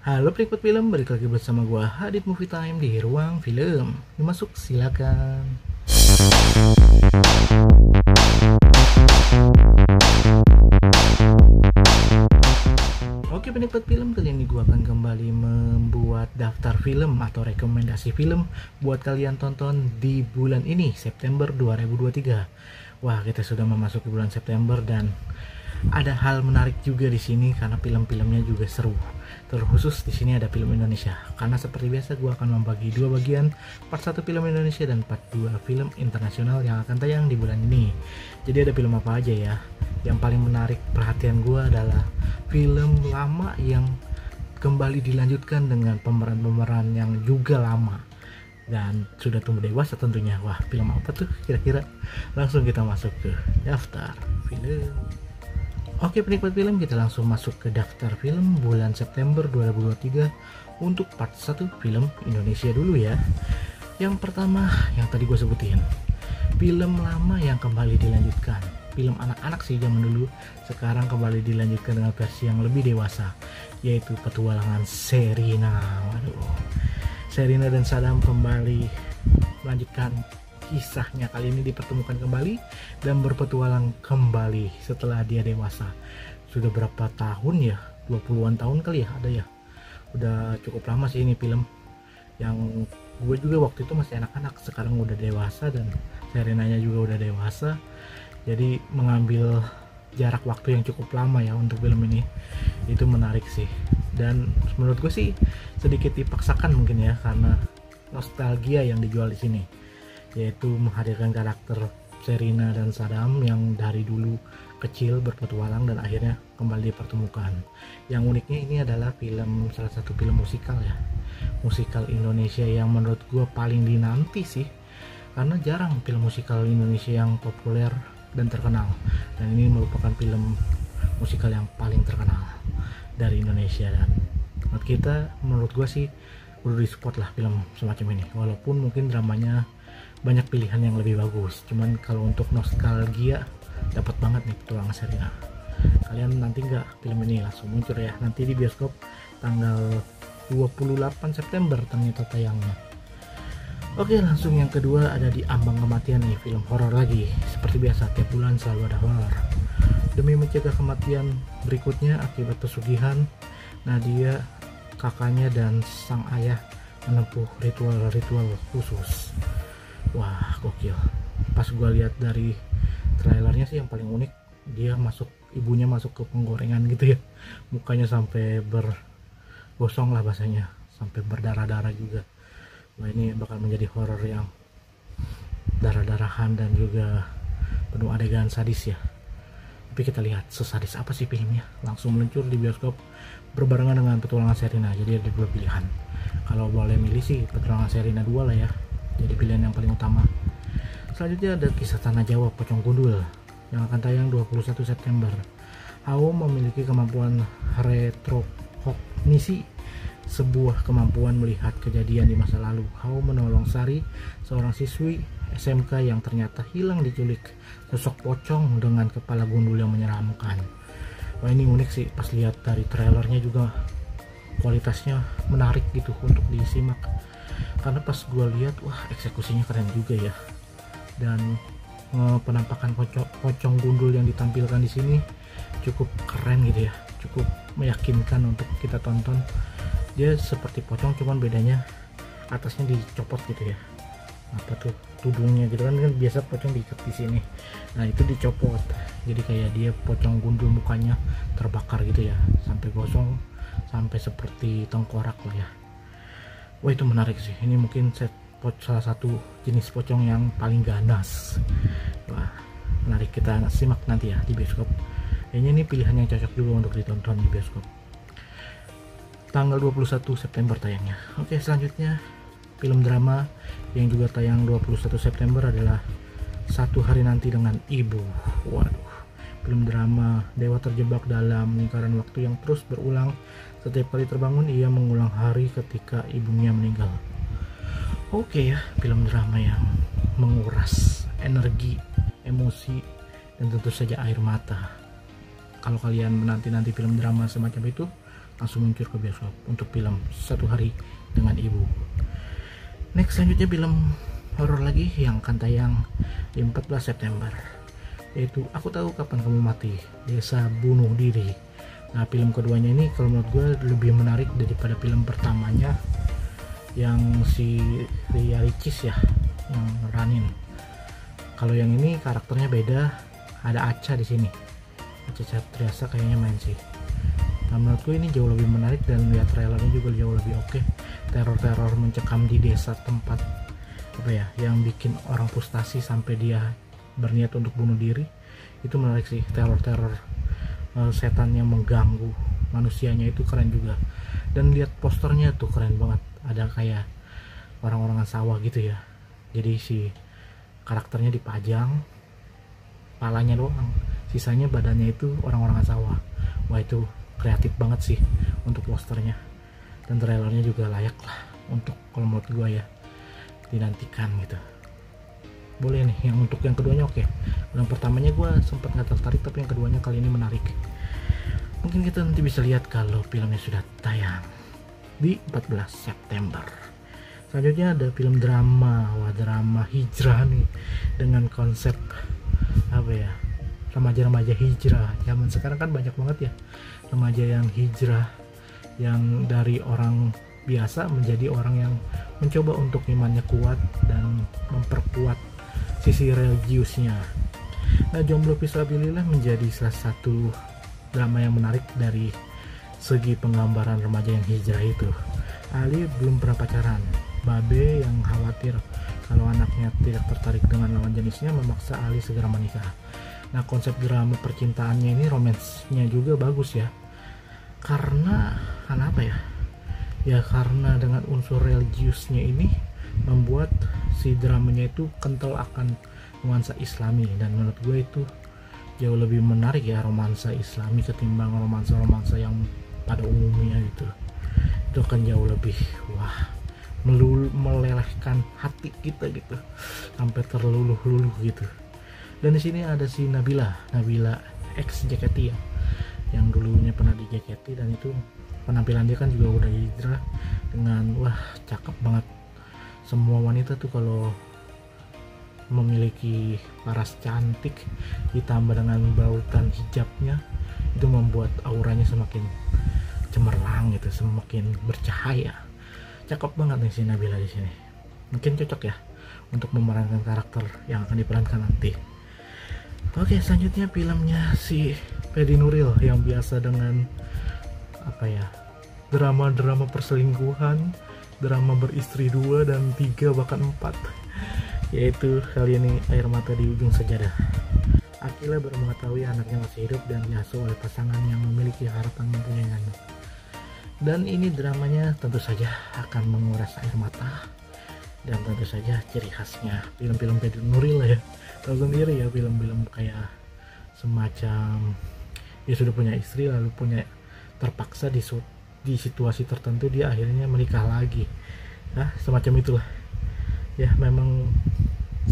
Halo penikmat film, balik lagi bersama gua Hadit Movie Time di Ruang Film. Dimasuk silakan. Oke penikmat film, kali ini gua akan kembali membuat daftar film atau rekomendasi film buat kalian tonton di bulan ini, September 2023. Wah, kita sudah memasuki bulan September dan ada hal menarik juga di sini karena film-filmnya juga seru. Terkhusus di sini ada film Indonesia. Karena seperti biasa gue akan membagi dua bagian, part 1 film Indonesia dan part 2 film internasional yang akan tayang di bulan ini. Jadi ada film apa aja ya? Yang paling menarik perhatian gue adalah film lama yang kembali dilanjutkan dengan pemeran-pemeran yang juga lama dan sudah tumbuh dewasa tentunya. Wah, film apa tuh kira-kira? Langsung kita masuk ke daftar film. Oke penikmat film, kita langsung masuk ke daftar film bulan September 2023 untuk part 1 film Indonesia dulu ya. Yang pertama yang tadi gue sebutin, film lama yang kembali dilanjutkan. Film anak-anak sih zaman dulu, sekarang kembali dilanjutkan dengan versi yang lebih dewasa, yaitu Petualangan Sherina. Waduh, Sherina dan Sadam kembali melanjutkan kisahnya. Kali ini dipertemukan kembali dan berpetualang kembali setelah dia dewasa. Sudah berapa tahun ya? 20-an tahun kali ya ada ya. Udah cukup lama sih ini film. Yang gue juga waktu itu masih anak-anak, sekarang udah dewasa dan Serinanya juga udah dewasa. Jadi mengambil jarak waktu yang cukup lama ya untuk film ini. Itu menarik sih. Dan menurut gue sih sedikit dipaksakan mungkin ya, karena nostalgia yang dijual di sini, yaitu menghadirkan karakter Sherina dan Sadam yang dari dulu kecil berpetualang dan akhirnya kembali dipertemukan. Yang uniknya ini adalah salah satu film musikal ya, musikal Indonesia yang menurut gue paling dinanti sih, karena jarang film musikal Indonesia yang populer dan terkenal, dan ini merupakan film musikal yang paling terkenal dari Indonesia. Dan menurut gue sih perlu di-support lah film semacam ini, walaupun mungkin dramanya banyak pilihan yang lebih bagus. Cuman kalau untuk nostalgia dapat banget nih Petualangan Sherina. Kalian nanti nggak film ini langsung muncul ya, nanti di bioskop tanggal 28 September ternyata tayangnya. Oke, langsung yang kedua ada Di Ambang Kematian nih, film horor lagi. Seperti biasa tiap bulan selalu ada horor. Demi mencegah kematian berikutnya akibat pesugihan, Nadia, kakaknya dan sang ayah menempuh ritual-ritual khusus. Wah, gokil. Pas gue lihat dari trailernya sih yang paling unik, ibunya masuk ke penggorengan gitu ya, mukanya sampai bergosong lah bahasanya, sampai berdarah-darah juga. Wah, ini bakal menjadi horor yang darah-darahan dan juga penuh adegan sadis ya. Tapi kita lihat sesadis apa sih filmnya. Langsung meluncur di bioskop berbarengan dengan Petualangan Sherina. Jadi ada dua pilihan. Kalau boleh milih sih Petualangan Sherina 2 lah ya, jadi pilihan yang paling utama. Selanjutnya ada Kisah Tanah Jawa Pocong Gundul yang akan tayang 21 September. Hao memiliki kemampuan retrokognisi, sebuah kemampuan melihat kejadian di masa lalu. Hao menolong Sari, seorang siswi SMK yang ternyata hilang diculik sosok pocong dengan kepala gundul yang menyeramkan. Wah, ini unik sih, pas lihat dari trailernya juga kualitasnya menarik gitu untuk disimak. Karena pas gue lihat, wah eksekusinya keren juga ya, dan penampakan pocong gundul yang ditampilkan di sini cukup keren gitu ya, cukup meyakinkan untuk kita tonton. Dia seperti pocong, cuman bedanya atasnya dicopot gitu ya, apa tuh tudungnya gitu kan biasa pocong diikat di sini, nah itu dicopot, jadi kayak dia pocong gundul mukanya terbakar gitu ya, sampai gosong, sampai seperti tengkorak lah ya. Wah, itu menarik sih. Ini mungkin salah satu jenis pocong yang paling ganas. Wah, menarik, kita simak nanti ya di bioskop. Kayaknya ini pilihan yang cocok juga untuk ditonton di bioskop. Tanggal 21 September tayangnya. Oke, selanjutnya film drama yang juga tayang 21 September adalah Satu Hari Nanti Dengan Ibu. Waduh, film drama dewa terjebak dalam lingkaran waktu yang terus berulang. Setiap kali terbangun, ia mengulang hari ketika ibunya meninggal. Oke ya, film drama yang menguras energi, emosi, dan tentu saja air mata. Kalau kalian menanti-nanti film drama semacam itu, langsung muncul ke bioskop untuk film Satu Hari Dengan Ibu. Next, selanjutnya film horor lagi yang akan tayang di 14 September, yaitu Aku Tahu Kapan Kamu Mati, Desa Bunuh Diri. Nah, film keduanya ini kalau menurut gue lebih menarik daripada film pertamanya yang si Ria Ricis ya yang ranin. Kalau yang ini karakternya beda, ada Acha di sini. Acha Septriasa kayaknya main sih. Nah, menurut gue ini jauh lebih menarik dan lihat trailernya juga jauh lebih oke. Teror-teror mencekam di desa tempat apa ya, yang bikin orang frustasi sampai dia berniat untuk bunuh diri, itu menarik sih. Teror-teror setan yang mengganggu manusianya itu keren juga. Dan lihat posternya tuh keren banget, ada kayak orang-orangan sawah gitu ya, jadi si karakternya dipajang palanya doang, sisanya badannya itu orang-orangan sawah. Wah, itu kreatif banget sih untuk posternya, dan trailernya juga layak lah untuk, kalau menurut gue ya, dinantikan gitu. Boleh nih, yang untuk yang keduanya oke. Yang pertamanya gue sempat nggak tertarik, tapi yang keduanya kali ini menarik. Mungkin kita nanti bisa lihat kalau filmnya sudah tayang di 14 September. Selanjutnya ada film drama, wah drama hijrah nih, dengan konsep apa ya, remaja-remaja hijrah. Zaman sekarang kan banyak banget ya remaja yang hijrah, yang dari orang biasa menjadi orang yang mencoba untuk imannya kuat dan memperkuat sisi religiusnya. Nah, Jomblo Fisabilillah menjadi salah satu drama yang menarik dari segi penggambaran remaja yang hijrah itu. Ali belum pernah pacaran. Babe yang khawatir kalau anaknya tidak tertarik dengan lawan jenisnya memaksa Ali segera menikah. Nah, konsep drama percintaannya ini, romansnya juga bagus ya. Karena apa ya? Ya karena dengan unsur religiusnya ini membuat si dramanya itu kental akan nuansa Islami, dan menurut gue itu jauh lebih menarik ya romansa Islami ketimbang romansa-romansa yang pada umumnya gitu. Itu akan jauh lebih melelehkan hati kita gitu, sampai terluluh-luluh gitu. Dan di sini ada si Nabila ex JKT ya, yang dulunya pernah di JKT, dan itu penampilan dia kan juga udah hijrah dengan cakep banget. Semua wanita tuh kalau memiliki paras cantik ditambah dengan bautan hijabnya, itu membuat auranya semakin cemerlang gitu, semakin bercahaya. Cakep banget nih si Nabila di sini. Mungkin cocok ya untuk memerankan karakter yang akan diperankan nanti. Oke, selanjutnya filmnya si Fedi Nuril yang biasa dengan drama-drama perselingkuhan, drama beristri 2 dan 3 bahkan 4, yaitu kali ini Air Mata di Ujung Sejadah. Akila baru mengetahui anaknya masih hidup dan diasuh oleh pasangan yang memiliki harapan mempunyai anak. Dan ini dramanya tentu saja akan menguras air mata, dan tentu saja ciri khasnya film-film Fedi Nuril ya. Tahu sendiri ya, film-film kayak semacam dia sudah punya istri lalu terpaksa di situasi tertentu dia akhirnya menikah lagi. Nah, semacam itulah ya, memang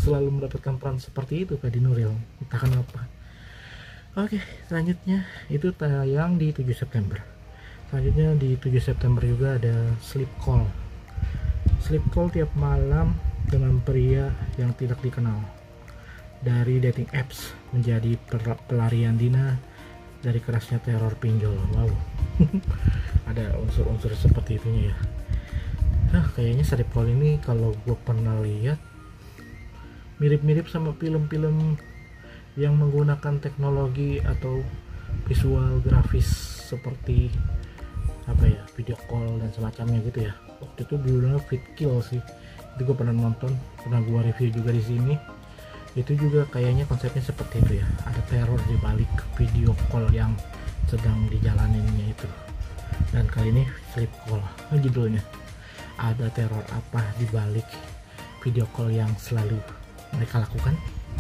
selalu mendapatkan peran seperti itu Fedi Nuril, entah kenapa. Oke, selanjutnya itu tayang di 7 September. Selanjutnya di 7 September juga ada Sleep Call. Sleep Call tiap malam dengan pria yang tidak dikenal. Dari dating apps menjadi pelarian Dina dari kerasnya teror pinjol. Wow. Ada unsur-unsur seperti itunya ya. Nah, kayaknya Sleep Call ini kalau gue pernah lihat mirip-mirip sama film-film yang menggunakan teknologi atau visual grafis seperti video call dan semacamnya gitu ya. Waktu itu judulnya Fit Kill sih, itu gue pernah nonton, pernah gue review juga di sini. Itu juga kayaknya konsepnya seperti itu ya, ada teror di balik video call yang sedang dijalaninnya itu. Dan kali ini Sleep Call judulnya, ada teror apa di balik video call yang selalu mereka lakukan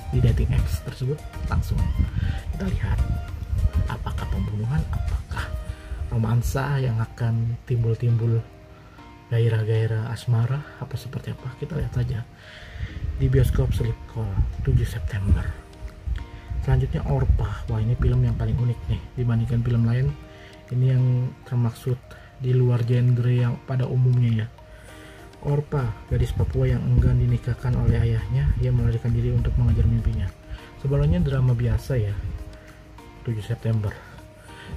di dating apps tersebut. Langsung kita lihat apakah pembunuhan, apakah romansa yang akan timbul-timbul, gairah-gairah asmara, apa seperti apa, kita lihat saja di bioskop Sleep Call 7 September. Selanjutnya Orpa. Wah, ini film yang paling unik nih dibandingkan film lain. Ini yang termaksud di luar genre yang pada umumnya ya. Orpa, gadis Papua yang enggan dinikahkan oleh ayahnya, ia melarikan diri untuk mengejar mimpinya. Sebenarnya drama biasa ya, 7 September.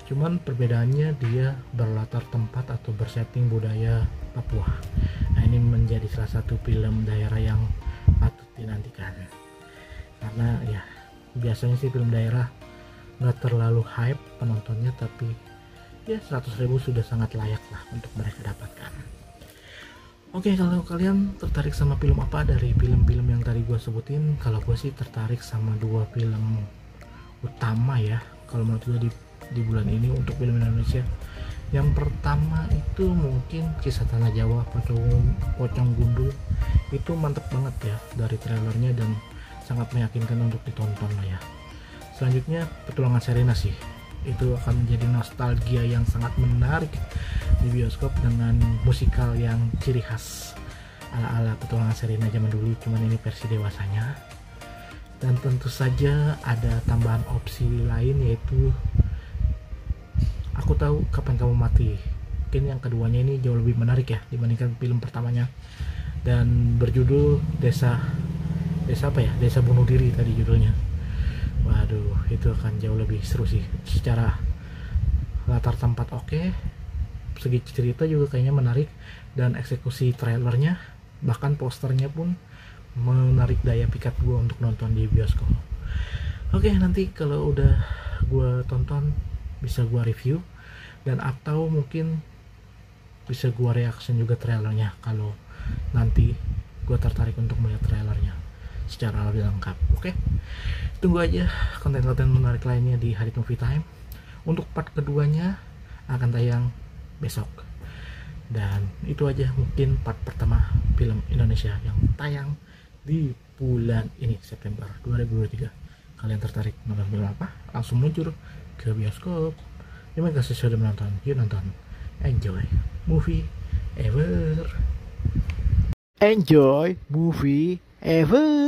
Cuman perbedaannya dia berlatar tempat atau bersetting budaya Papua. Nah, ini menjadi salah satu film daerah yang patut dinantikan. Karena ya, biasanya sih film daerah nggak terlalu hype penontonnya, tapi ya 100.000 sudah sangat layak lah untuk mereka dapatkan. Oke, kalau kalian tertarik sama film apa dari film-film yang tadi gue sebutin, kalau gue sih tertarik sama 2 film utama ya kalau menurut gue di bulan ini untuk film Indonesia. Yang pertama itu mungkin Kisah Tanah Jawa Pocong Gundul. Itu mantep banget ya dari trailernya dan sangat meyakinkan untuk ditonton lah ya. Selanjutnya Petualangan Sherina sih, itu akan menjadi nostalgia yang sangat menarik di bioskop dengan musikal yang ciri khas ala-ala Petualangan Sherina zaman dulu, cuman ini versi dewasanya. Dan tentu saja ada tambahan opsi lain, yaitu Aku Tahu Kapan Kamu Mati. Mungkin yang keduanya ini jauh lebih menarik ya dibandingkan film pertamanya, dan berjudul Desa apa ya, Desa Bunuh Diri tadi judulnya. Waduh, itu akan jauh lebih seru sih. Secara latar tempat oke, segi cerita juga kayaknya menarik, dan eksekusi trailernya bahkan posternya pun menarik daya pikat gue untuk nonton di bioskop. Oke, nanti kalau udah gue tonton bisa gue review, dan atau mungkin bisa gue reaction juga trailernya kalau nanti gue tertarik untuk melihat trailernya secara lebih lengkap. Oke, tunggu aja konten-konten menarik lainnya di Hadit Movie Time. Untuk part keduanya akan tayang besok, dan itu aja mungkin part pertama film Indonesia yang tayang di bulan ini, September 2023. Kalian tertarik nonton film apa? Langsung muncul ke bioskop. Terima kasih sudah menonton. Yuk nonton. Enjoy movie ever. Enjoy movie ever.